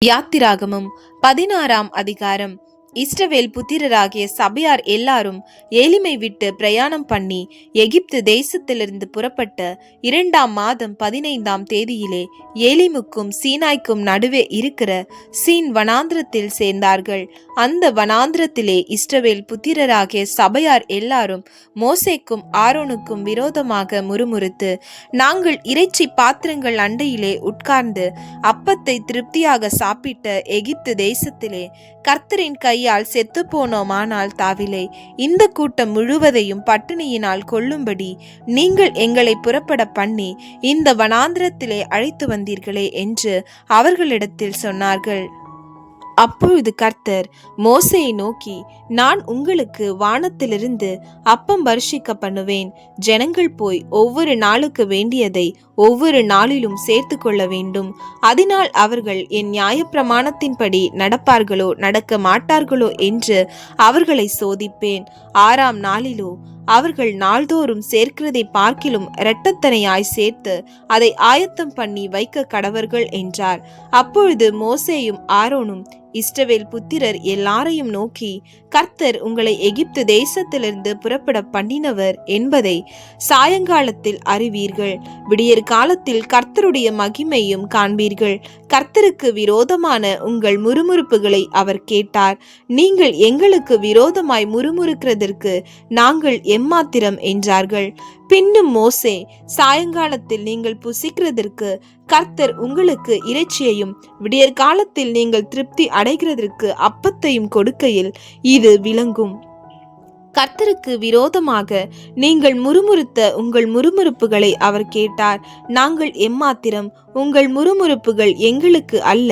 யாத்திராகமம் 16ஆம் அதிகாரம். இஸ்ரவேல் புத்திரராகிய சபையார் எல்லாரும் ஏலிமை விட்டு பிரயாணம் பண்ணி எகிப்து தேசத்திலிருந்து புறப்பட்ட 2ஆம் மாதம் 15ஆம் தேதியிலே ஏலிமுக்கும் சீனாய்க்கும் நடுவே இருக்கிற சீன் வனாந்திரத்தில் சேர்ந்தார்கள். அந்த வனாந்திரத்திலே இஸ்ரவேல் புத்திரராகிய சபையார் எல்லாரும் மோசேக்கும் ஆரோனுக்கும் விரோதமாக முறுமுறுத்து, நாங்கள் இறைச்சி பாத்திரங்கள் அண்டையிலே உட்கார்ந்து அப்பத்தை திருப்தியாக சாப்பிட்ட எகிப்து தேசத்திலே கர்த்தரின் கையால் செத்து போனோமானால் தாவிலே இந்த கூட்டம் முழுவதையும் பட்டினியினால் கொல்லும்படி நீங்கள் எங்களை புறப்பட பண்ணி இந்த வனாந்திரத்திலே அழைத்து வந்தீர்களே என்று அவர்களிடத்தில் சொன்னார்கள். அப்பொழுது கர்த்தர் மோசேயை நோக்கி, நான் உங்களுக்கு வானத்திலிருந்து அப்பம் வருஷிக்க பண்ணுவேன். ஜனங்கள் போய் ஒவ்வொரு நாளுக்கு வேண்டியதை ஒவ்வொரு நாளிலும் சேர்த்து கொள்ள வேண்டும். அதனால் அவர்கள் என் நியாயப்பிரமாணத்தின்படி நடப்பார்களோ நடக்க மாட்டார்களோ என்று அவர்களை சோதிப்பேன். 6ஆம் நாளிலோ அவர்கள் நாள்தோறும் சேர்க்கிறதை பார்க்கிலும் இரட்டத்தனையாய் சேர்த்து அதை ஆயத்தம் பண்ணி வைக்க கடவர்கள் என்றார். அப்பொழுது மோசேயும் ஆரோனும் இஸ்ரவேல் புத்திரர் எல்லாரையும் நோக்கி, கர்த்தர் உங்களை எகிப்து தேசத்திலிருந்து புறப்பட பண்ணினவர் என்பதை சாயங்காலத்தில் அறிவீர்கள். விடியற் காலத்தில் கர்த்தருடைய மகிமையும் காண்பீர்கள். கர்த்தருக்கு விரோதமான உங்கள் முறுமுறுப்புகளை அவர் கேட்டார். நீங்கள் எங்களுக்கு விரோதமாய் முறுமுறுக்கிறதற்கு நாங்கள் எம்மாத்திரம் என்றார்கள். பின்னும் மோசே, சாயங்காலத்தில் நீங்கள் புசிக்கிறதற்கு கர்த்தர் உங்களுக்கு இறைச்சியையும் விடியற் காலத்தில் நீங்கள் திருப்தி அடைகிறதற்கு அப்பத்தையும் கொடுக்கையில் இது விளங்கும். கர்த்தருக்கு விரோதமாக நீங்கள் முறுமுறுத்த உங்கள் முறுமுறுப்புகளை அவர் கேட்டார். நாங்கள் எம்மாத்திரம், உங்கள் முறுமுறுப்புகள் எங்களுக்கு அல்ல,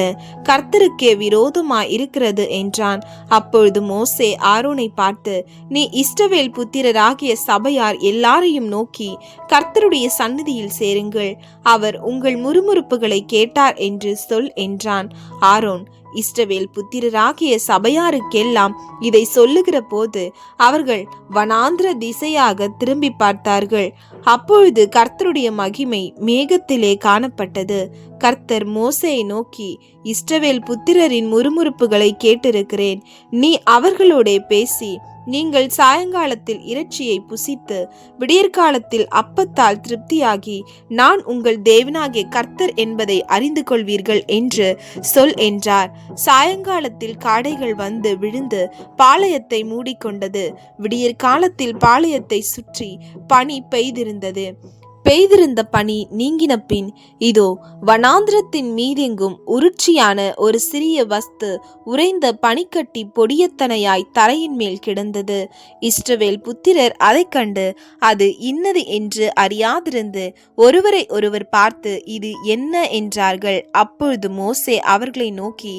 கர்த்தருக்கே விரோதமாய் இருக்கிறது என்றான். அப்பொழுது மோசே ஆரோனை பார்த்து, நீ இஸ்ரவேல் புத்திரராகிய சபையார் எல்லாரையும் நோக்கி கர்த்தருடைய சந்நிதியில் சேருங்கள், அவர் உங்கள் முறுமுறுப்புகளை கேட்டார் என்று சொல் என்றான். ஆரோன் இஸ்ரவேல் புத்திரராகிய சபையாருக்கெல்லாம் இதை சொல்லுகிற போது அவர்கள் வனாந்திர திசையாக திரும்பி பார்த்தார்கள். அப்பொழுது கர்த்தருடைய மகிமை மேகத்திலே காணப்பட்டது. கர்த்தர் மோசேயை நோக்கி, இஸ்ரவேல் புத்திரரின் முறுமுறுப்புகளை கேட்டிருக்கிறேன். நீ அவர்களோடே பேசி, நீங்கள் சாயங்காலத்தில் இறைச்சியை புசித்து விடியற்காலத்தில் அப்பத்தால் திருப்தியாகி நான் உங்கள் தேவனாகிய கர்த்தர் என்பதை அறிந்து கொள்வீர்கள் என்று சொல் என்றார். சாயங்காலத்தில் காடைகள் வந்து விழுந்து பாளையத்தை மூடிக்கொண்டது. விடியற்காலத்தில் பாளையத்தை சுற்றி பனி பெய்திருந்தது. பெய்திருந்த பனி நீங்கின பின் இதோ வனாந்திரத்தின் மீதெங்கும் உருட்சியான ஒரு சிறிய வஸ்து உறைந்த பனிக்கட்டி பொடியத்தனையாய் தரையின் மேல் கிடந்தது. இஸ்ரவேல் புத்திரர் அதை கண்டு அது இன்னது என்று அறியாதிருந்து ஒருவரை ஒருவர் பார்த்து இது என்ன என்றார்கள். அப்பொழுது மோசே அவர்களை நோக்கி,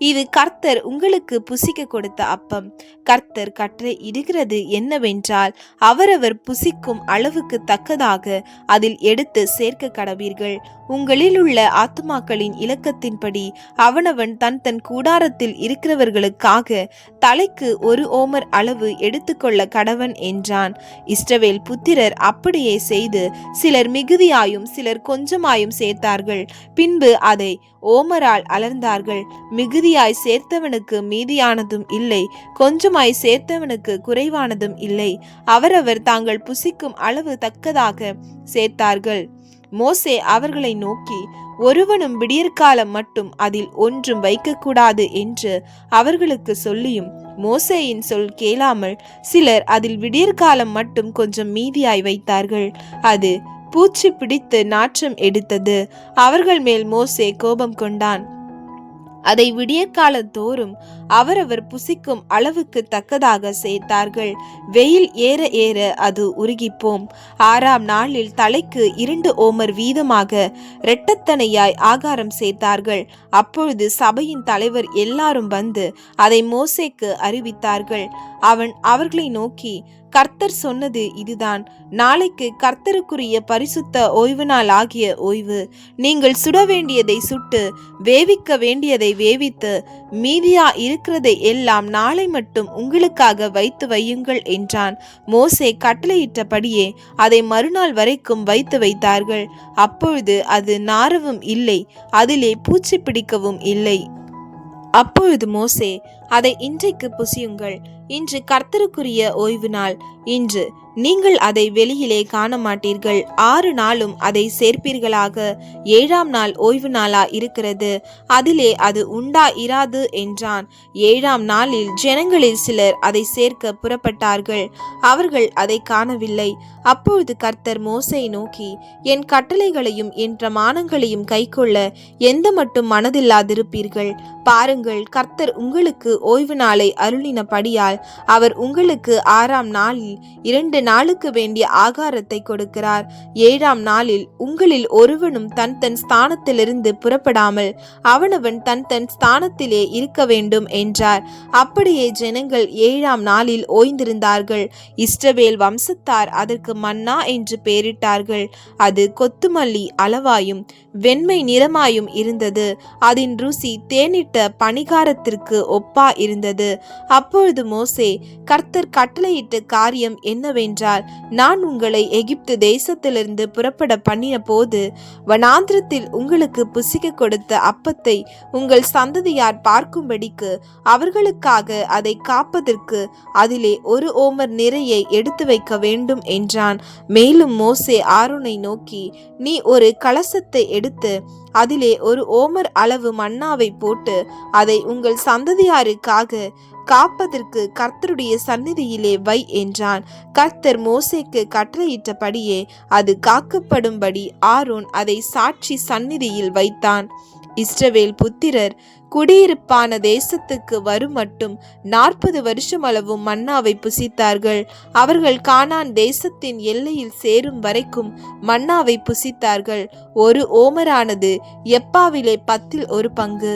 இது கர்த்தர் உங்களுக்கு புசிக்க கொடுத்த அப்பம். கர்த்தர் கட்டளை இடுகிறது என்னவென்றால், அவரவர் புசிக்கும் அளவுக்கு தக்கதாக அதில் எடுத்து சேர்க்க கடவீர்கள். உங்களில் உள்ள ஆத்துமாக்களின் இலக்கத்தின்படி அவனவன் தன் தன் கூடாரத்தில் இருக்கிறவர்களுக்காக தலைக்கு 1 ஓமர் அளவு எடுத்துக்கொள்ள கடவன் என்றான். இஸ்ரவேல் புத்திரர் அப்படியே செய்து சிலர் மிகுதியாயும் சிலர் கொஞ்சமாயும் சேர்த்தார்கள். பின்பு அதை ஓமரால் அளந்தார்கள். மிகுதியாய் சேர்த்தவனுக்கு மீதியானதும் இல்லை, கொஞ்சமாய் சேர்த்தவனுக்கு குறைவானதும் இல்லை. அவரவர் தாங்கள் புசிக்கும் அளவு தக்கதாக சேர்த்தார்கள். மோசே அவர்களை நோக்கி, ஒருவனும் விடியற்காலம் மட்டும் அதில் ஒன்றும் வைக்கக்கூடாது என்று அவர்களுக்கு சொல்லியும் மோசேயின் சொல் கேளாமல் சிலர் அதில் விடியற்காலம் மட்டும் கொஞ்சம் மீதியாய் வைத்தார்கள். அது பூச்சி பிடித்து நாற்றம் எடுத்தது. அவர்கள் மேல் மோசே கோபம் கொண்டான். அதை விடியற்காலத்தோறும் அவரவர் புசிக்கும் அளவுக்கு தக்கதாக சேர்த்தார்கள். வெயில் ஏற ஏற அது உருகிப்போம். 6ஆம் நாளில் தலைக்கு 2 ஓமர் வீதமாக இரட்டத்தனையாய் ஆகாரம் சேர்த்தார்கள். அப்பொழுது சபையின் தலைவர் எல்லாரும் வந்து அதை மோசேக்கு அறிவித்தார்கள். அவன் அவர்களை நோக்கி, கர்த்தர் சொன்னது இதுதான், நாளைக்கு கர்த்தருக்குரிய பரிசுத்த ஓய்வு நாள் ஆகிய ஓய்வு. நீங்கள் சுட வேண்டியதை சுட்டு வேவிக்க வேண்டியதை வேவித்து மீதியா இருக்கிறதை எல்லாம் நாளை மட்டும் உங்களுக்காக வைத்து வையுங்கள் என்றான். மோசே கட்டளையிட்டபடியே அதை மறுநாள் வரைக்கும் வைத்து வைத்தார்கள். அப்பொழுது அது நாரவும் இல்லை, அதிலே பூச்சி பிடிக்கவும் இல்லை. அப்பொழுது மோசே, அதை இன்றைக்கு புசியுங்கள், இன்று கர்த்தருக்குரிய ஓய்வு நாள், இன்று நீங்கள் அதை வெளியிலே காண மாட்டீர்கள், 6 நாளும் அதை சேர்ப்பீர்களாக, 7ஆம் நாள் ஓய்வு நாளா இருக்கிறது, அதிலே அது உண்டா இராது என்றான். 7ஆம் நாளில் ஜனங்களில் சிலர் அதை சேர்க்க புறப்பட்டார்கள், அவர்கள் அதை காணவில்லை. அப்பொழுது கர்த்தர் மோசேயை நோக்கி, என் கட்டளைகளையும் என் பிரமாணங்களையும் கைக்கொள்ள எந்த மட்டும் மனதில்லாதிருப்பீர்கள்? பாருங்கள், கர்த்தர் உங்களுக்கு ஓய்வு நாளை அருளினபடியால் அவர் உங்களுக்கு 6ஆம் நாளில் 2 நாளுக்கு வேண்டிய ஆகாரத்தை கொடுக்கிறார். 7ஆம் நாளில் உங்களில் ஒருவனும் தன் தன் ஸ்தானத்திலிருந்து புறப்படாமல் அவனவன் தன் தன் ஸ்தானத்திலே இருக்க வேண்டும் என்றார். அப்படியே ஜனங்கள் 7ஆம் நாளில் ஓய்ந்திருந்தார்கள். இஸ்ரவேல் வம்சத்தார் அதற்கு மன்னா என்று பெயரிட்டார்கள். அது கொத்துமல்லி அளவாயும் வெண்மை நிறமாயும் இருந்தது. அதன் ருசி தேனிட்ட பணிகாரத்திற்கு ஒப்பா இருந்தது. அப்பொழுது மோசே, கர்த்தர் கட்டளையிட்ட காரியம் என்னவென்றால், நான் உங்களை எகிப்து தேசத்திலிருந்து புறப்பட பண்ணின போது வனாந்திரத்தில் உங்களுக்கு புசிக்க கொடுத்த அப்பத்தை உங்கள் சந்ததியார் பார்க்கும்படிக்கு அவர்களுக்காக அதை காப்பதற்கு அதிலே 1 ஓமர் நிறைய எடுத்து வைக்க வேண்டும் என்றான். மேலும் மோசே ஆரோனை நோக்கி, நீ ஒரு கலசத்தை எடுத்து அதிலே 1 ஓமர் அளவு மன்னாவை போட்டு அதை உங்கள் சந்ததியாருக்காக காப்பதற்கு கர்த்தருடைய சந்நிதியிலே வை என்றான். கர்த்தர் மோசேக்கு கட்டளையிட்டபடியே அது காக்கப்படும்படி ஆரோன் அதை சாட்சி சந்நிதியில் வைத்தான். இஸ்ரவேல் புத்திரர் குடியிருப்பான தேசத்துக்கு வரும் மட்டும் 40 வருஷம் அளவும் மன்னாவை புசித்தார்கள். அவர்கள் கானான் தேசத்தின் எல்லையில் சேரும் வரைக்கும் மன்னாவை புசித்தார்கள். 1 ஓமரானது எப்பாவிலே 10 1 பங்கு.